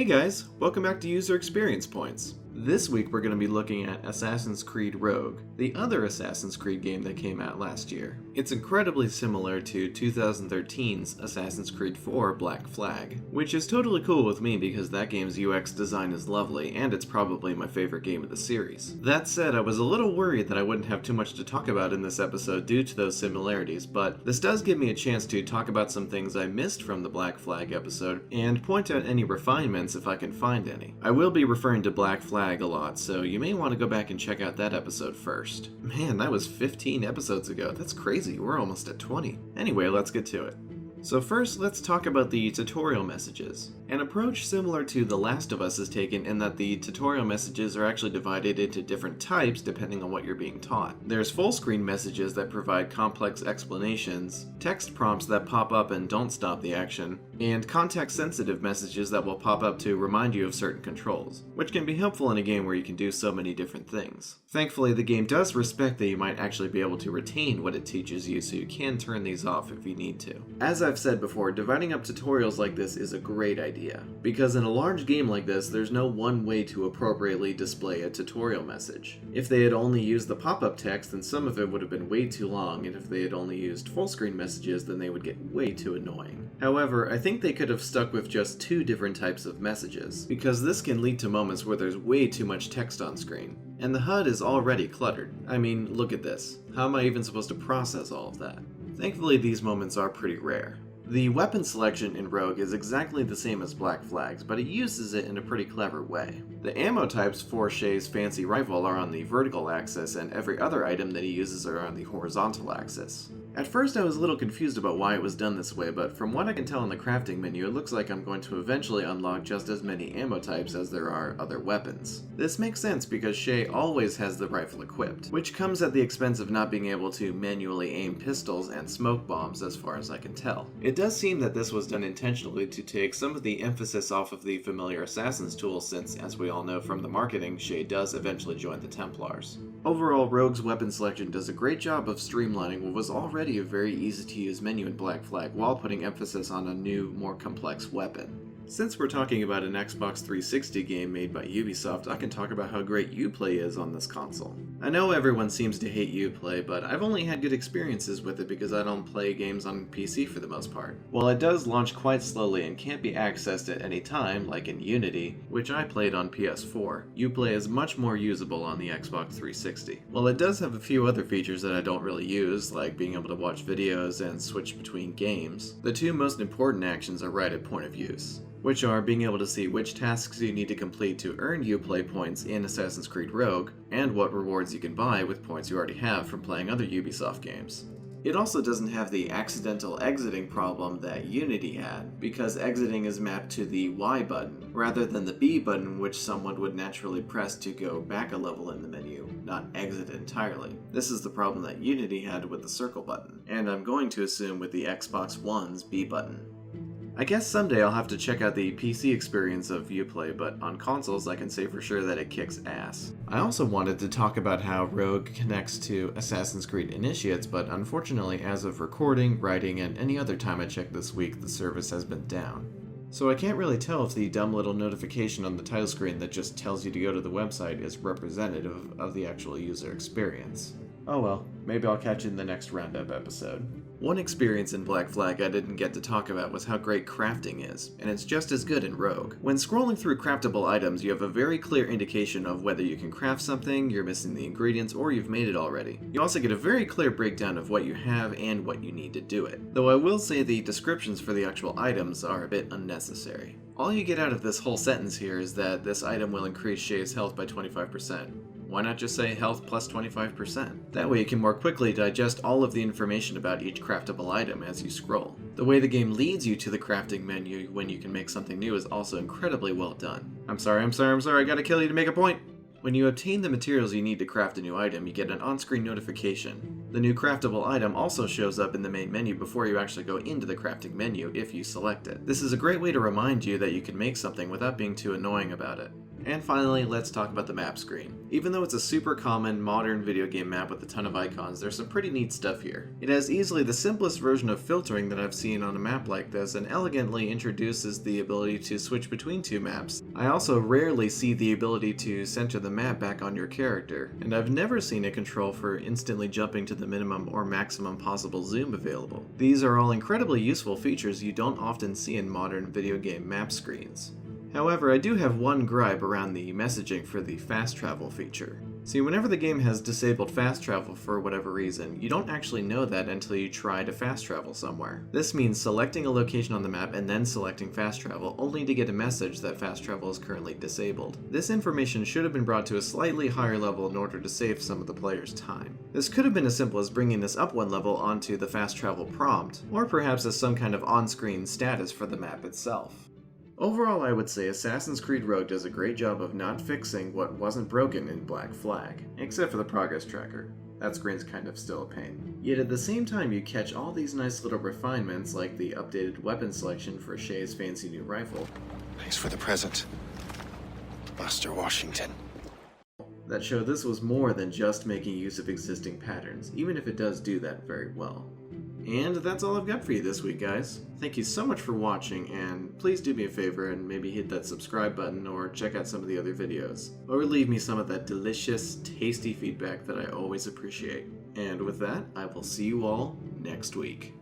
Hey guys, welcome back to User Experience Points. This week we're going to be looking at Assassin's Creed Rogue, the other Assassin's Creed game that came out last year. It's incredibly similar to 2013's Assassin's Creed 4 Black Flag, which is totally cool with me because that game's UX design is lovely and it's probably my favorite game of the series. That said, I was a little worried that I wouldn't have too much to talk about in this episode due to those similarities, but this does give me a chance to talk about some things I missed from the Black Flag episode and point out any refinements if I can find any. I will be referring to Black Flag a lot, so you may want to go back and check out that episode first. Man, that was 15 episodes ago. That's crazy. We're almost at 20. Anyway, let's get to it. So first, let's talk about the tutorial messages. An approach similar to The Last of Us is taken in that the tutorial messages are actually divided into different types depending on what you're being taught. There's full screen messages that provide complex explanations, text prompts that pop up and don't stop the action, and context-sensitive messages that will pop up to remind you of certain controls, which can be helpful in a game where you can do so many different things. Thankfully, the game does respect that you might actually be able to retain what it teaches you, so you can turn these off if you need to. As I've said before, dividing up tutorials like this is a great idea, because in a large game like this, there's no one way to appropriately display a tutorial message. If they had only used the pop-up text, then some of it would have been way too long, and if they had only used full-screen messages, then they would get way too annoying. However, I think they could have stuck with just two different types of messages, because this can lead to moments where there's way too much text on screen. And the HUD is already cluttered. I mean, look at this. How am I even supposed to process all of that? Thankfully, these moments are pretty rare. The weapon selection in Rogue is exactly the same as Black Flag's, but it uses it in a pretty clever way. The ammo types for Shay's fancy rifle are on the vertical axis, and every other item that he uses are on the horizontal axis. At first I was a little confused about why it was done this way, but from what I can tell in the crafting menu, it looks like I'm going to eventually unlock just as many ammo types as there are other weapons. This makes sense because Shay always has the rifle equipped, which comes at the expense of not being able to manually aim pistols and smoke bombs as far as I can tell. It does seem that this was done intentionally to take some of the emphasis off of the familiar Assassin's tool since, as we all know from the marketing, Shay does eventually join the Templars. Overall, Rogue's weapon selection does a great job of streamlining what was already a very easy-to-use menu in Black Flag while putting emphasis on a new, more complex weapon. Since we're talking about an Xbox 360 game made by Ubisoft, I can talk about how great Uplay is on this console. I know everyone seems to hate Uplay, but I've only had good experiences with it because I don't play games on PC for the most part. While it does launch quite slowly and can't be accessed at any time, like in Unity, which I played on PS4, Uplay is much more usable on the Xbox 360. While it does have a few other features that I don't really use, like being able to watch videos and switch between games, the two most important actions are right at point of use, which are being able to see which tasks you need to complete to earn Uplay points in Assassin's Creed Rogue, and what rewards you can buy with points you already have from playing other Ubisoft games. It also doesn't have the accidental exiting problem that Unity had, because exiting is mapped to the Y button, rather than the B button which someone would naturally press to go back a level in the menu, not exit entirely. This is the problem that Unity had with the circle button, and I'm going to assume with the Xbox One's B button. I guess someday I'll have to check out the PC experience of Uplay, but on consoles I can say for sure that it kicks ass. I also wanted to talk about how Rogue connects to Assassin's Creed Initiates, but unfortunately as of recording, writing, and any other time I checked this week, the service has been down. So I can't really tell if the dumb little notification on the title screen that just tells you to go to the website is representative of the actual user experience. Oh well, maybe I'll catch you in the next Roundup episode. One experience in Black Flag I didn't get to talk about was how great crafting is, and it's just as good in Rogue. When scrolling through craftable items, you have a very clear indication of whether you can craft something, you're missing the ingredients, or you've made it already. You also get a very clear breakdown of what you have and what you need to do it. Though I will say the descriptions for the actual items are a bit unnecessary. All you get out of this whole sentence here is that this item will increase Shay's health by 25%. Why not just say health plus 25%? That way you can more quickly digest all of the information about each craftable item as you scroll. The way the game leads you to the crafting menu when you can make something new is also incredibly well done. I'm sorry, I gotta kill you to make a point! When you obtain the materials you need to craft a new item, you get an on-screen notification. The new craftable item also shows up in the main menu before you actually go into the crafting menu if you select it. This is a great way to remind you that you can make something without being too annoying about it. And finally, let's talk about the map screen. Even though it's a super common, modern video game map with a ton of icons, there's some pretty neat stuff here. It has easily the simplest version of filtering that I've seen on a map like this, and elegantly introduces the ability to switch between two maps. I also rarely see the ability to center the map back on your character, and I've never seen a control for instantly jumping to the minimum or maximum possible zoom available. These are all incredibly useful features you don't often see in modern video game map screens. However, I do have one gripe around the messaging for the fast travel feature. See, whenever the game has disabled fast travel for whatever reason, you don't actually know that until you try to fast travel somewhere. This means selecting a location on the map and then selecting fast travel, only to get a message that fast travel is currently disabled. This information should have been brought to a slightly higher level in order to save some of the player's time. This could have been as simple as bringing this up one level onto the fast travel prompt, or perhaps as some kind of on-screen status for the map itself. Overall, I would say Assassin's Creed Rogue does a great job of not fixing what wasn't broken in Black Flag, except for the progress tracker. That screen's kind of still a pain. Yet at the same time, you catch all these nice little refinements like the updated weapon selection for Shay's fancy new rifle. Thanks for the present, Buster Washington. That show this was more than just making use of existing patterns, even if it does do that very well. And that's all I've got for you this week, guys. Thank you so much for watching, and please do me a favor and maybe hit that subscribe button or check out some of the other videos. Or leave me some of that delicious, tasty feedback that I always appreciate. And with that, I will see you all next week.